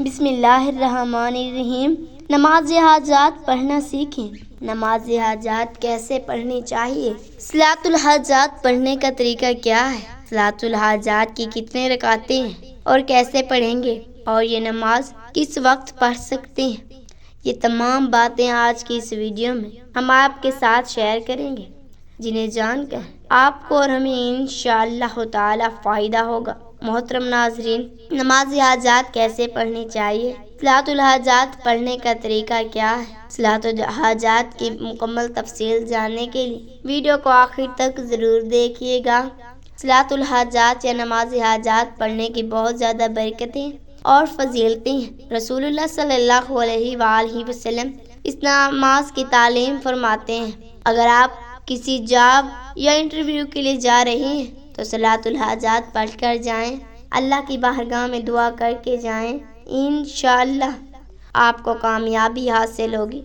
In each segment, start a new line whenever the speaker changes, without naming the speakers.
بسم اللہ الرحمن الرحیم۔ نماز حاجات پڑھنا سیکھیں۔ نماز حاجات کیسے پڑھنی چاہیے؟ صلاۃ الحاجات پڑھنے کا طریقہ کیا ہے؟ صلاۃ الحاجات کی کتنے رکعتیں ہیں اور کیسے پڑھیں گے؟ اور یہ نماز کس وقت پڑھ سکتے ہیں؟ یہ تمام باتیں آج کی اس ویڈیو میں ہم آپ کے ساتھ شیئر کریں گے، جنہیں جان کر آپ کو اور ہمیں انشاءاللہ تعالی فائدہ ہوگا۔ محترم ناظرین، نماز حاجات کیسے پڑھنی چاہیے؟ صلاۃ الحاجات پڑھنے کا طریقہ کیا ہے؟ صلاۃ الحاجات کی مکمل تفصیل جاننے کے لیے ویڈیو کو آخر تک ضرور دیکھیے گا۔ صلاۃ الحاجات یا نماز حاجات پڑھنے کی بہت زیادہ برکتیں اور فضیلتیں ہیں۔ رسول اللہ صلی اللہ علیہ وآلہ وسلم اس نماز کی تعلیم فرماتے ہیں۔ اگر آپ کسی جاب یا انٹرویو کے لیے جا رہے ہیں تو صلاۃ الحاجات پڑھ کر جائیں، اللہ کی بارگاہ میں دعا کر کے جائیں، انشاءاللہ آپ کو کامیابی حاصل ہوگی۔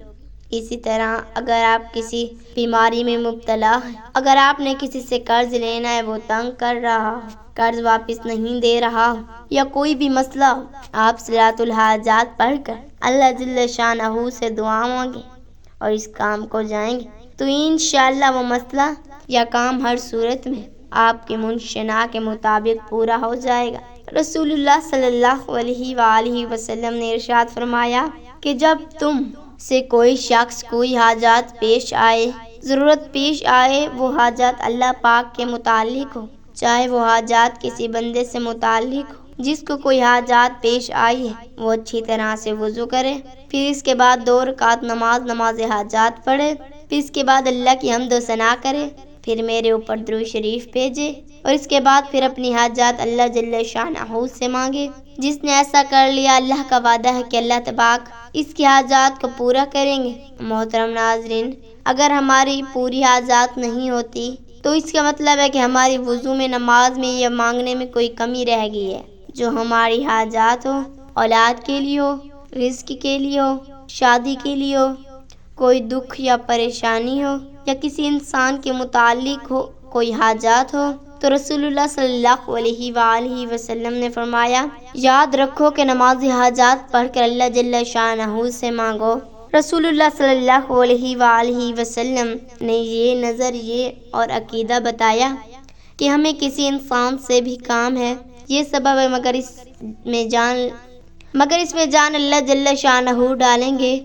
اسی طرح اگر آپ کسی بیماری میں مبتلا ہیں، اگر آپ نے کسی سے قرض لینا ہے، وہ تنگ کر رہا ہو، قرض واپس نہیں دے رہا ہو، یا کوئی بھی مسئلہ ہو، آپ صلاۃ الحاجات پڑھ کر اللہ جل شانہ سے دعا مانگیں اور اس کام کو جائیں گے تو انشاءاللہ وہ مسئلہ یا کام ہر صورت میں آپ کے منشنا کے مطابق پورا ہو جائے گا۔ رسول اللہ صلی اللہ علیہ وآلہ وسلم نے ارشاد فرمایا کہ جب تم سے کوئی شخص کوئی حاجات پیش آئے، ضرورت پیش آئے، وہ حاجات اللہ پاک کے متعلق ہو، چاہے وہ حاجات کسی بندے سے متعلق ہو، جس کو کوئی حاجات پیش آئی ہے، وہ اچھی طرح سے وضو کرے، پھر اس کے بعد 2 رکعت نماز حاجات پڑھے، پھر اس کے بعد اللہ کی حمد و ثنا کرے، پھر میرے اوپر درود شریف بھیجے اور اس کے بعد پھر اپنی حاجات اللہ جل شانہ سے مانگے۔ جس نے ایسا کر لیا، اللہ کا وعدہ ہے کہ اللہ تبارک اس کی حاجات کو پورا کریں گے۔ محترم ناظرین، اگر ہماری پوری حاجات نہیں ہوتی تو اس کا مطلب ہے کہ ہماری وضو میں، نماز میں یا مانگنے میں کوئی کمی رہ گئی ہے۔ جو ہماری حاجات ہو، اولاد کے لیے ہو، رزق کے لیے ہو، شادی کے لیے ہو، کوئی دکھ یا پریشانی ہو، یا کسی انسان کے متعلق ہو کوئی حاجات ہو، تو رسول اللہ صلی اللہ علیہ وآلہ وسلم نے فرمایا، یاد رکھو کہ نماز حاجات پڑھ کر اللہ جل شانہ سے مانگو۔ رسول اللہ صلی اللہ علیہ وآلہ وسلم نے یہ نظریے اور عقیدہ بتایا کہ ہمیں کسی انسان سے بھی کام ہے، یہ سبب ہے، مگر اس میں جان اللہ جل شانہ ڈالیں گے،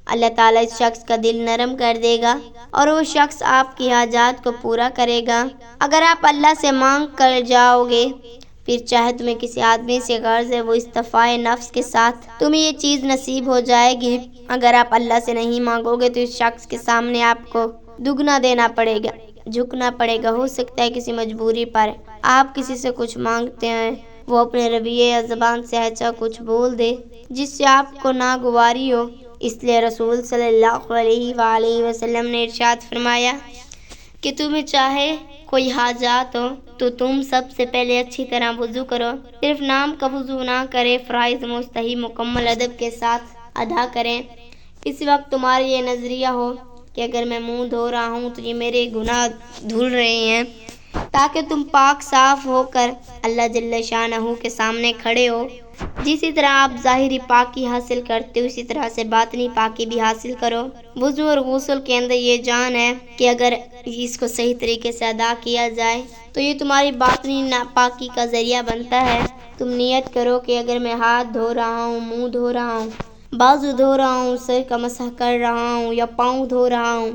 اللہ تعالیٰ اس شخص کا دل نرم کر دے گا اور وہ شخص آپ کی حاجات کو پورا کرے گا۔ اگر آپ اللہ سے مانگ کر جاؤ گے، پھر چاہے تمہیں کسی آدمی سے قرض ہے، وہ استعفائے نفس کے ساتھ تمہیں یہ چیز نصیب ہو جائے گی۔ اگر آپ اللہ سے نہیں مانگو گے تو اس شخص کے سامنے آپ کو دگنا دینا پڑے گا، جھکنا پڑے گا۔ ہو سکتا ہے کسی مجبوری پر آپ کسی سے کچھ مانگتے ہیں، وہ اپنے رویے یا زبان سے ایسا کچھ بول دے جس سے آپ کو ناگواری ہو، اس لیے رسول صلی اللہ علیہ وآلہ وسلم نے ارشاد فرمایا کہ تمہیں چاہے کوئی حاجات ہو تو تم سب سے پہلے اچھی طرح وضو کرو، صرف نام کا وضو نہ کرے، فرائض مستحب مکمل ادب کے ساتھ ادا کریں۔ اس وقت تمہارا یہ نظریہ ہو کہ اگر میں منہ دھو رہا ہوں تو یہ میرے گناہ دھل رہے ہیں، تاکہ تم پاک صاف ہو کر اللہ جل شانہ کے سامنے کھڑے ہو۔ جسی طرح آپ ظاہری پاکی حاصل کرتے ہو، اسی طرح سے باطنی پاکی بھی حاصل کرو۔ وضو اور غسل کے اندر یہ جان ہے کہ اگر اس کو صحیح طریقے سے ادا کیا جائے تو یہ تمہاری باطنی پاکی کا ذریعہ بنتا ہے۔ تم نیت کرو کہ اگر میں ہاتھ دھو رہا ہوں، منہ دھو رہا ہوں، بازو دھو رہا ہوں، سر کا مسح کر رہا ہوں یا پاؤں دھو رہا ہوں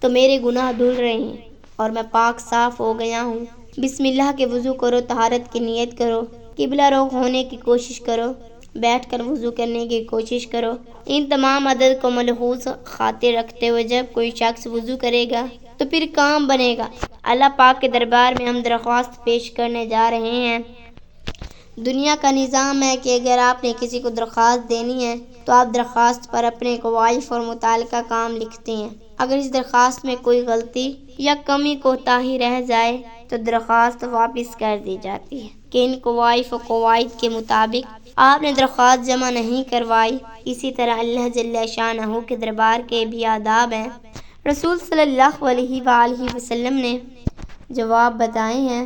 تو میرے گناہ دھل رہے ہیں اور میں پاک صاف ہو گیا ہوں۔ بسم اللہ کے وضو کرو، طہارت کی نیت کرو، قبلہ رخ ہونے کی کوشش کرو، بیٹھ کر وضو کرنے کی کوشش کرو۔ ان تمام عدد کو ملحوظ خاطر رکھتے ہوئے جب کوئی شخص وضو کرے گا تو پھر کام بنے گا۔ اللہ پاک کے دربار میں ہم درخواست پیش کرنے جا رہے ہیں۔ دنیا کا نظام ہے کہ اگر آپ نے کسی کو درخواست دینی ہے تو آپ درخواست پر اپنے کوائف اور متعلقہ کام لکھتے ہیں۔ اگر اس درخواست میں کوئی غلطی یا کمی کوتاہی رہ جائے تو درخواست واپس کر دی جاتی ہے کہ ان کوائف و قواعد کے مطابق آپ نے درخواست جمع نہیں کروائی۔ اسی طرح اللہ جل شانہ کے دربار کے بھی آداب ہیں۔ رسول صلی اللہ علیہ وآلہ وسلم نے جواب بتائے ہیں۔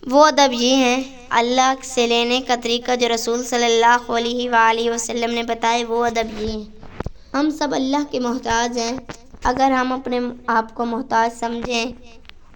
وہ ادب یہ ہیں اللہ سے لینے کا طریقہ جو رسول صلی اللہ علیہ وآلہ وسلم نے بتائے، وہ ادب یہ ہیں۔ ہم سب اللہ کے محتاج ہیں۔ اگر ہم اپنے آپ کو محتاج سمجھیں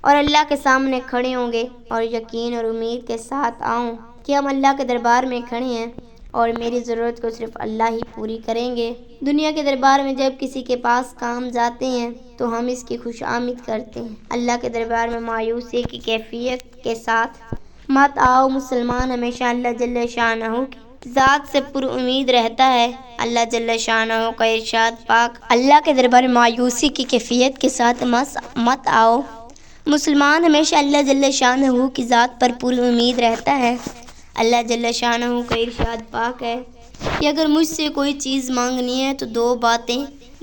اور اللہ کے سامنے کھڑے ہوں گے اور یقین اور امید کے ساتھ آؤں کہ ہم اللہ کے دربار میں کھڑے ہیں اور میری ضرورت کو صرف اللہ ہی پوری کریں گے۔ دنیا کے دربار میں جب کسی کے پاس کام جاتے ہیں تو ہم اس کی خوش آمد کرتے ہیں۔ اللہ کے دربار میں مایوسی کی کیفیت کے ساتھ مت آؤ۔ مسلمان ہمیشہ اللہ جل شانہ کی ذات سے پر امید رہتا ہے۔ اللہ جل شانہ کا ارشاد پاک، اللہ کے دربار میں مایوسی کی کیفیت کے ساتھ مت آؤ۔ مسلمان ہمیشہ اللہ جل شانہ کی ذات پر پر امید رہتا ہے۔ اللہ جل شانہ کا ارشاد پاک ہے کہ اگر مجھ سے کوئی چیز مانگنی ہے تو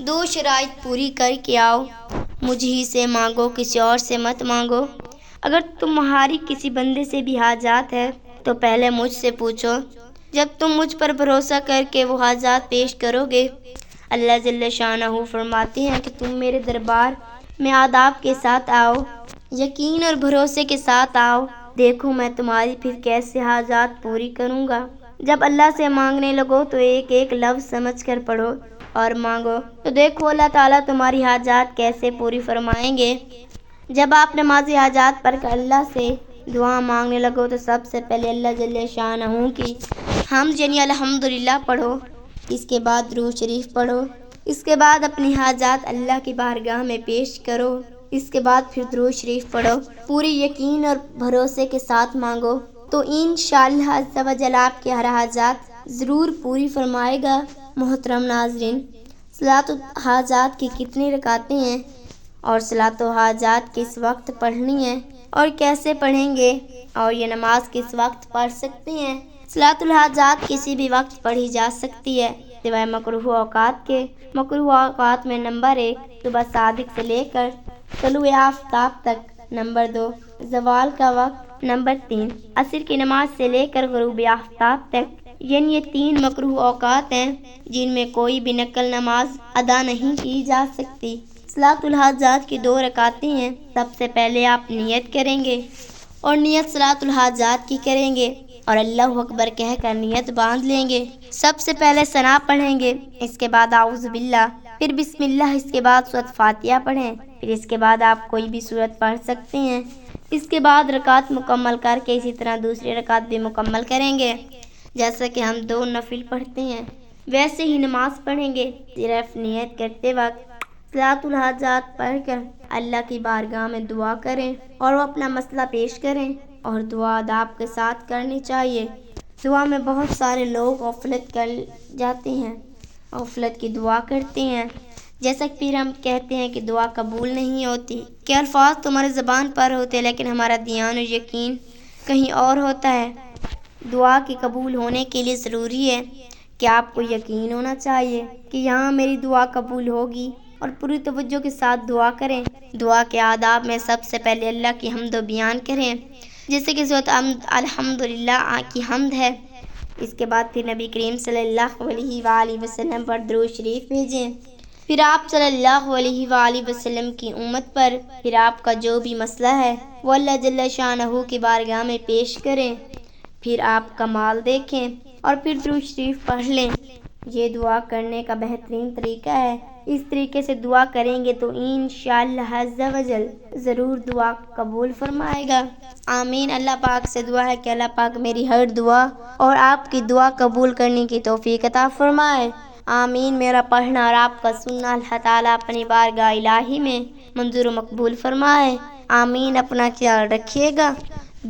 دو شرائط پوری کر کے آؤ۔ مجھ ہی سے مانگو، کسی اور سے مت مانگو۔ اگر تمہاری کسی بندے سے بھی حاجات ہے تو پہلے مجھ سے پوچھو۔ جب تم مجھ پر بھروسہ کر کے وہ حاجات پیش کرو گے، اللہ جل شانہ فرماتے ہیں کہ تم میرے دربار میں آداب کے ساتھ آؤ، یقین اور بھروسے کے ساتھ آؤ، دیکھو میں تمہاری پھر کیسے حاجات پوری کروں گا۔ جب اللہ سے مانگنے لگو تو ایک ایک لفظ سمجھ کر پڑھو اور مانگو، تو دیکھو اللہ تعالیٰ تمہاری حاجات کیسے پوری فرمائیں گے۔ جب آپ نمازی حاجات پڑھ کر اللہ سے دعا مانگنے لگو تو سب سے پہلے اللہ جل شانہ کی حمد یعنی الحمدللہ پڑھو، اس کے بعد درود شریف پڑھو، اس کے بعد اپنی حاجات اللہ کی بارگاہ میں پیش کرو، اس کے بعد پھر درود شریف پڑھو، پوری یقین اور بھروسے کے ساتھ مانگو تو انشاءاللہ عز و جل آپ کی ہر حاجات ضرور پوری فرمائے گا۔ محترم ناظرین، صلاۃ الحاجات کی کتنی رکعتیں ہیں اور صلاۃ الحاجات کس وقت پڑھنی ہے اور کیسے پڑھیں گے، اور یہ نماز کس وقت پڑھ سکتے ہیں؟ صلاۃ الحاجات کسی بھی وقت پڑھی جا سکتی ہے سوائے مکروہ اوقات کے۔ مکروہ اوقات میں نمبر 1 صبح صادق سے لے کر طلوع آفتاب تک، نمبر 2 زوال کا وقت، نمبر 3 عصر کی نماز سے لے کر غروب آفتاب تک، یعنی یہ 3 مکروہ اوقات ہیں جن میں کوئی بھی نفل نماز ادا نہیں کی جا سکتی۔ صلاۃ الحاجات کی 2 رکعتیں ہیں۔ سب سے پہلے آپ نیت کریں گے اور نیت صلاۃ الحاجات کی کریں گے اور اللہ اکبر کہہ کر نیت باندھ لیں گے۔ سب سے پہلے ثنا پڑھیں گے، اس کے بعد اعوذ باللہ، پھر بسم اللہ، اس کے بعد سورۃ فاتحہ پڑھیں، پھر اس کے بعد آپ کوئی بھی سورت پڑھ سکتے ہیں۔ اس کے بعد رکعت مکمل کر کے اسی طرح دوسری رکعت بھی مکمل کریں گے۔ جیسا کہ ہم 2 نفل پڑھتے ہیں ویسے ہی نماز پڑھیں گے، صرف نیت کرتے وقت صلاۃ الحاجات پڑھ کر اللہ کی بارگاہ میں دعا کریں اور وہ اپنا مسئلہ پیش کریں، اور دعا آداب کے ساتھ کرنی چاہیے۔ دعا میں بہت سارے لوگ غفلت کر جاتے ہیں، غفلت کی دعا کرتے ہیں، جیسا کہ پھر ہم کہتے ہیں کہ دعا قبول نہیں ہوتی، کہ الفاظ تمہارے زبان پر ہوتے لیکن ہمارا دھیان اور یقین کہیں اور ہوتا ہے۔ دعا کی قبول ہونے کے لیے ضروری ہے کہ آپ کو یقین ہونا چاہیے کہ یہاں میری دعا قبول ہوگی، اور پوری توجہ کے ساتھ دعا کریں۔ دعا کے آداب میں سب سے پہلے اللہ کی حمد و بیان کریں، جیسے کہ سورۃ الحمدللہ کی حمد ہے۔ اس کے بعد پھر نبی کریم صلی اللہ علیہ وآلہ وسلم پر درود شریف بھیجیں، پھر آپ صلی اللہ علیہ وآلہ وسلم کی امت پر، پھر آپ کا جو بھی مسئلہ ہے وہ اللہ جل شانہ کی بارگاہ میں پیش کریں، پھر آپ کا مال دیکھیں اور پھر درود شریف پڑھ لیں۔ یہ دعا کرنے کا بہترین طریقہ ہے۔ اس طریقے سے دعا کریں گے تو انشاءاللہ عز و جل ضرور دعا قبول فرمائے گا۔ آمین۔ اللہ پاک سے دعا ہے کہ اللہ پاک میری ہر دعا اور آپ کی دعا قبول کرنے کی توفیق عطا فرمائے۔ آمین۔ میرا پڑھنا اور آپ کا سننا اللہ تعالیٰ اپنی بارگاہ الہی میں منظور و مقبول فرمائے۔ آمین۔ اپنا خیال رکھیے گا،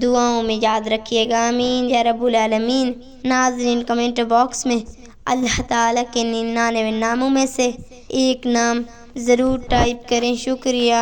دعاؤں میں یاد رکھیے گا۔ آمین یا رب العالمین۔ ناظرین، کمنٹ باکس میں اللہ تعالیٰ کے 99 ناموں میں سے ایک نام ضرور ٹائپ کریں۔ شکریہ۔